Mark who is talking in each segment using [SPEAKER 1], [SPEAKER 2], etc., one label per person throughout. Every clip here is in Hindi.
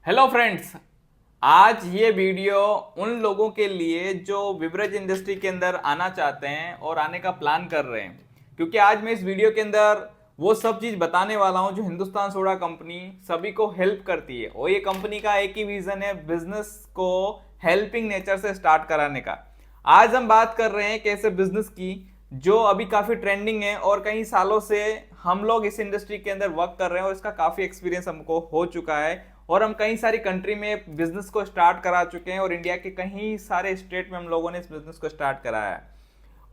[SPEAKER 1] हेलो फ्रेंड्स, आज ये वीडियो उन लोगों के लिए जो बिवरेज इंडस्ट्री के अंदर आना चाहते हैं और आने का प्लान कर रहे हैं, क्योंकि आज मैं इस वीडियो के अंदर वो सब चीज़ बताने वाला हूं जो हिंदुस्तान सोडा कंपनी सभी को हेल्प करती है। और ये कंपनी का एक ही विजन है, बिजनेस को हेल्पिंग नेचर से स्टार्ट कराने का। आज हम बात कर रहे हैं कैसे बिजनेस की, जो अभी काफ़ी ट्रेंडिंग है और कई सालों से हम लोग इस इंडस्ट्री के अंदर वर्क कर रहे हैं और इसका काफ़ी एक्सपीरियंस हमको हो चुका है। और हम कई सारी कंट्री में बिजनेस को स्टार्ट करा चुके हैं और इंडिया के कई सारे स्टेट में हम लोगों ने इस बिजनेस को स्टार्ट कराया है।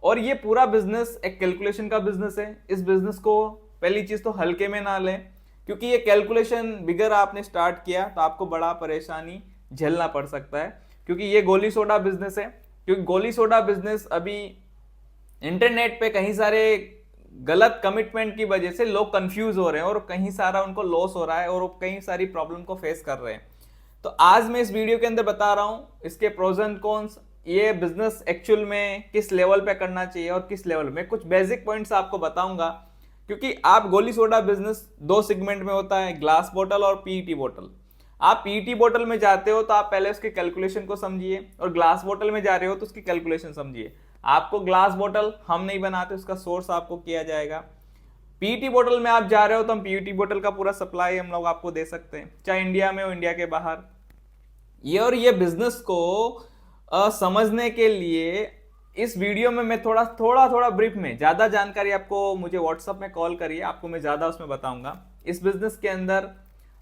[SPEAKER 1] और ये पूरा बिजनेस एक कैलकुलेशन का बिजनेस है। इस बिजनेस को पहली चीज तो हल्के में ना लें, क्योंकि ये कैलकुलेशन बिगर आपने स्टार्ट किया तो आपको बड़ा परेशानी झेलना पड़ सकता है, क्योंकि ये गोली सोडा बिजनेस है। क्योंकि गोली सोडा बिजनेस अभी इंटरनेट पे कहीं सारे गलत कमिटमेंट की वजह से लोग कंफ्यूज हो रहे हैं और कहीं सारा उनको लॉस हो रहा है और वो कई सारी प्रॉब्लम को फेस कर रहे हैं। तो आज मैं इस वीडियो के अंदर बता रहा हूं इसके प्रोज एंड कॉन्स, ये बिजनेस एक्चुअल में किस लेवल पे करना चाहिए और किस लेवल में। कुछ बेसिक पॉइंट्स आपको बताऊंगा, क्योंकि आप गोली सोडा बिजनेस दो सेगमेंट में होता है, ग्लास बोतल और पीईटी बोतल। आप पीईटी बोतल में जाते हो तो आप पहले उसके कैलकुलेशन को समझिए, और ग्लास बोतल में जा रहे हो तो उसकी कैलकुलेशन समझिए। आपको ग्लास बोतल हम नहीं बनाते, उसका सोर्स आपको किया जाएगा। पीईटी बोतल में आप जा रहे हो तो हम पीईटी बोतल का पूरा सप्लाई हम लोग आपको दे सकते हैं, चाहे इंडिया में हो इंडिया के बाहर। ये बिजनेस को समझने के लिए इस वीडियो में मैं थोड़ा थोड़ा थोड़ा ब्रीफ में, ज्यादा जानकारी आपको मुझे व्हाट्सएप में कॉल करिए, आपको मैं ज्यादा उसमें बताऊंगा। इस बिजनेस के अंदर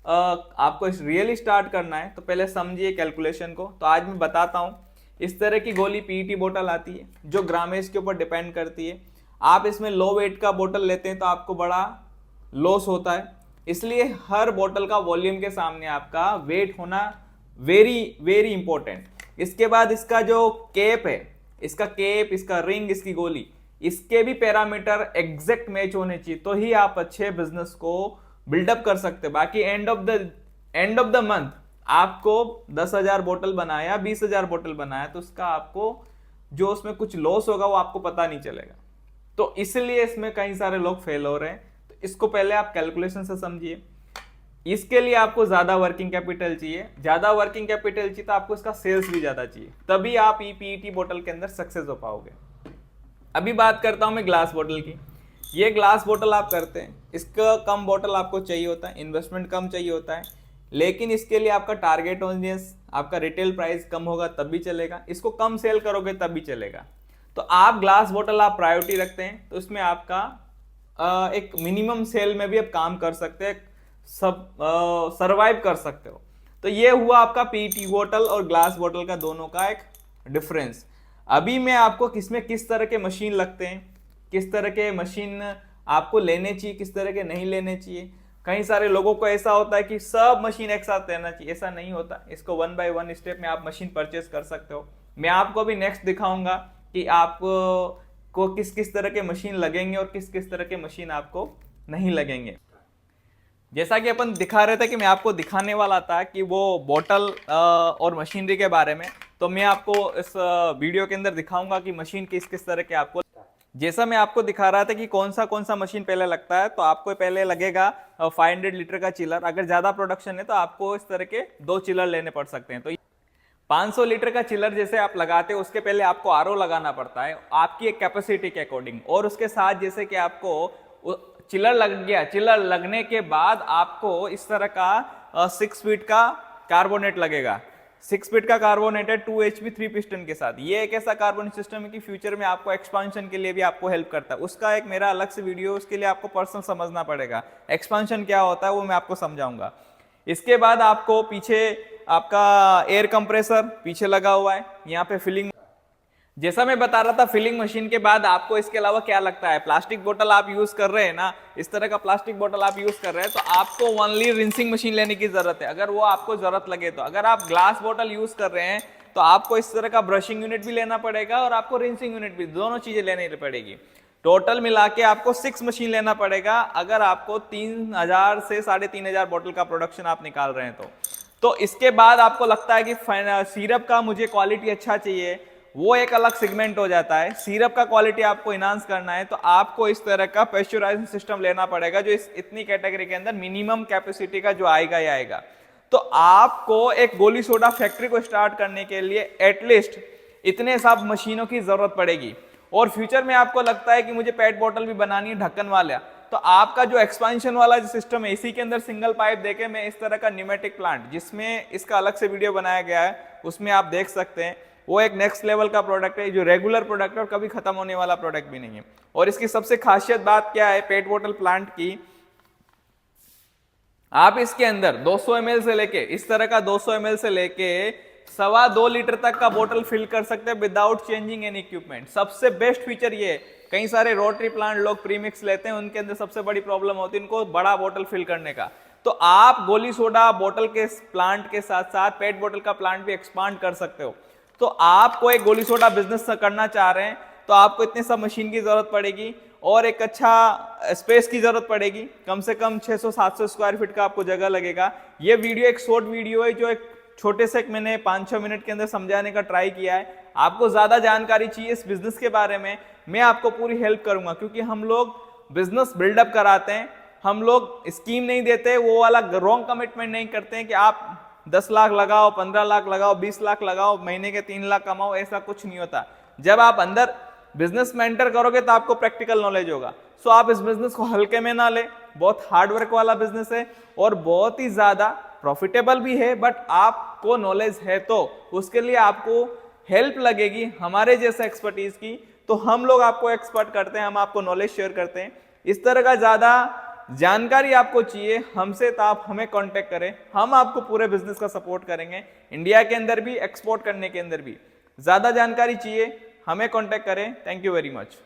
[SPEAKER 1] आपको रियली स्टार्ट करना है तो पहले समझिए कैलकुलेशन को। तो आज मैं बताता हूं। इस तरह की गोली पीईटी बोतल आती है जो ग्रामेज के ऊपर डिपेंड करती है। आप इसमें लो वेट का बोतल लेते हैं तो आपको बड़ा लॉस होता है, इसलिए हर बोतल का वॉल्यूम के सामने आपका वेट होना वेरी वेरी इंपॉर्टेंट। इसके बाद इसका जो कैप है, इसका कैप, इसका रिंग, इसकी गोली, इसके भी पैरामीटर एग्जैक्ट मैच होने चाहिए, तो ही आप अच्छे बिजनेस को बिल्डअप कर सकते हैं। बाकी एंड ऑफ द मंथ आपको 10,000 बोतल बनाया, 20,000 बोतल बनाया, तो उसका आपको जो उसमें कुछ लॉस होगा वो आपको पता नहीं चलेगा। तो इसलिए इसमें कई सारे लोग फेल हो रहे हैं। तो इसको पहले आप कैलकुलेशन से समझिए। इसके लिए आपको ज्यादा वर्किंग कैपिटल चाहिए, ज्यादा वर्किंग कैपिटल चाहिए तो आपको इसका सेल्स भी ज्यादा चाहिए, तभी आप पीईटी बोतल के अंदर सक्सेस हो पाओगे। अभी बात करता हूं मैं ग्लास बोतल की। ये ग्लास बोतल आप करते हैं, इसका कम बोतल आपको चाहिए होता है, इन्वेस्टमेंट कम चाहिए होता है, लेकिन इसके लिए आपका टारगेट ऑडियंस, आपका रिटेल प्राइस कम होगा तब भी चलेगा, इसको कम सेल करोगे तब भी चलेगा। तो आप ग्लास बोतल आप प्रायोरिटी रखते हैं तो इसमें आपका एक मिनिमम सेल में भी आप काम कर सकते हैं, सब सरवाइव कर सकते हो। तो ये हुआ आपका पीईटी बोतल और ग्लास बोतल का दोनों का एक डिफरेंस। अभी मैं आपको किसमें किस तरह के मशीन लगते हैं, किस तरह के मशीन आपको लेने चाहिए, किस तरह के नहीं लेने चाहिए। कई सारे लोगों को ऐसा होता है कि सब मशीन एक साथ लेना चाहिए, ऐसा नहीं होता। इसको 1 बाय 1 स्टेप में आप मशीन परचेस कर सकते हो। मैं आपको अभी नेक्स्ट दिखाऊंगा कि आपको किस किस तरह के मशीन लगेंगे और किस किस तरह के मशीन आपको नहीं लगेंगे। जैसा कि अपन दिखा रहे थे कि मैं आपको दिखाने वाला था कि वो बोतल और मशीनरी के बारे में, तो मैं आपको इस वीडियो के अंदर दिखाऊंगा कि मशीन किस किस तरह के आपको, जैसा मैं आपको दिखा रहा था कि कौन सा मशीन पहले लगता है। तो आपको पहले लगेगा 500 लीटर का चिलर। अगर ज्यादा प्रोडक्शन है तो आपको इस तरह के 2 चिलर लेने पड़ सकते हैं। तो 500 लीटर का चिलर जैसे आप लगाते हो, उसके पहले आपको आरओ लगाना पड़ता है आपकी एक कैपेसिटी के अकॉर्डिंग। और उसके साथ जैसे कि आपको चिलर लग गया, चिलर लगने के बाद आपको इस तरह का 6 फीट का कार्बोनेट लगेगा। 6 फीट का कार्बोनेट है 2 HP 3 पिस्टन के साथ। ये एक ऐसा कार्बोनेट सिस्टम है कि फ्यूचर में आपको एक्सपांशन के लिए भी आपको हेल्प करता है। उसका एक मेरा अलग से वीडियो, उसके लिए आपको पर्सनल समझना पड़ेगा, एक्सपांशन क्या होता है वो मैं आपको समझाऊंगा। इसके बाद आपको पीछे आपका एयर कंप्रेसर पीछे लगा हुआ है, यहाँ पे फिलिंग, जैसा मैं बता रहा था फिलिंग मशीन के बाद आपको इसके अलावा क्या लगता है। प्लास्टिक बोतल आप यूज कर रहे हैं ना, इस तरह का प्लास्टिक बोतल आप यूज कर रहे हैं तो आपको ओनली रिंसिंग मशीन लेने की जरूरत है, अगर वो आपको जरूरत लगे तो। अगर आप ग्लास बोतल यूज कर रहे हैं तो आपको इस तरह का ब्रशिंग यूनिट भी लेना पड़ेगा और आपको रिंसिंग यूनिट भी, दोनों चीजें लेनी पड़ेगी। टोटल मिला के आपको 6 मशीन लेना पड़ेगा अगर आपको 3000 से 3500 बोतल का प्रोडक्शन आप निकाल रहे हैं तो इसके बाद आपको लगता है कि सिरप का मुझे क्वालिटी अच्छा चाहिए, वो एक अलग सेगमेंट हो जाता है। सिरप का क्वालिटी आपको इनहांस करना है तो आपको इस तरह का प्रेशराइजिंग सिस्टम लेना पड़ेगा, जो इस इतनी कैटेगरी के अंदर मिनिमम कैपेसिटी का जो आएगा ही आएगा। तो आपको एक गोली सोडा फैक्ट्री को स्टार्ट करने के लिए एटलीस्ट इतने सब मशीनों की जरूरत पड़ेगी। और फ्यूचर में आपको लगता है कि मुझे पेट बोतल भी बनानी है ढक्कन वाला, तो आपका जो एक्सपेंशन वाला जो सिस्टम है, इसी के अंदर सिंगल पाइप देके मैं इस तरह का न्यूमेटिक प्लांट, जिसमें इसका अलग से वीडियो बनाया गया है, उसमें आप देख सकते हैं, वो एक नेक्स्ट लेवल का प्रोडक्ट है, जो रेगुलर प्रोडक्ट है और कभी खत्म होने वाला प्रोडक्ट भी नहीं है। और इसकी सबसे खासियत बात क्या है पेट बोतल प्लांट की, आप इसके अंदर 200 ml से लेके, इस तरह का 200 ml से लेके 2.25 लीटर तक का बोतल फिल कर सकते हैं विदाउट चेंजिंग एनी इक्विपमेंट। सबसे बेस्ट फीचर ये है, कई सारे रोटरी प्लांट लोग प्रीमिक्स लेते हैं, उनके अंदर सबसे बड़ी प्रॉब्लम होती है उनको बड़ा बोतल फिल करने का। तो आप गोली सोडा बोतल के प्लांट के साथ साथ पेट बोतल का प्लांट भी एक्सपांड कर सकते हो। तो आपको एक गोली सोडा बिजनेस करना चाह रहे हैं तो आपको इतने सब मशीन की जरूरत पड़ेगी और एक अच्छा स्पेस की जरूरत पड़ेगी, कम से कम 600-700 स्क्वायर फीट का आपको जगह लगेगा। ये वीडियो एक शॉर्ट वीडियो है, जो एक छोटे से मैंने 5-6 मिनट के अंदर समझाने का ट्राई किया है। आपको ज्यादा जानकारी चाहिए इस बिजनेस के बारे में, मैं आपको पूरी हेल्प करूंगा, क्योंकि हम लोग बिजनेस बिल्डअप कराते हैं, हम लोग स्कीम नहीं देते, वो वाला रॉन्ग कमिटमेंट नहीं करते हैं कि आप 10 लाख लगाओ, 15 लाख लगाओ, 20 लाख लगाओ, महीने के 3 लाख कमाओ, ऐसा कुछ नहीं होता। जब आप अंदर बिजनेस में एंटर करोगे तो आपको प्रैक्टिकल नॉलेज होगा। सो आप इस बिजनेस को हल्के में ना ले, बहुत हार्ड वर्क वाला बिजनेस है और बहुत ही ज्यादा प्रॉफिटेबल भी है। बट आपको नॉलेज है तो उसके लिए आपको हेल्प लगेगी हमारे जैसे एक्सपर्टीज की, तो हम लोग आपको एक्सपर्ट करते हैं, हम आपको नॉलेज शेयर करते हैं। इस तरह का ज्यादा जानकारी आपको चाहिए हमसे तो आप हमें कांटेक्ट करें, हम आपको पूरे बिजनेस का सपोर्ट करेंगे, इंडिया के अंदर भी, एक्सपोर्ट करने के अंदर भी। ज्यादा जानकारी चाहिए हमें कांटेक्ट करें। Thank you very much.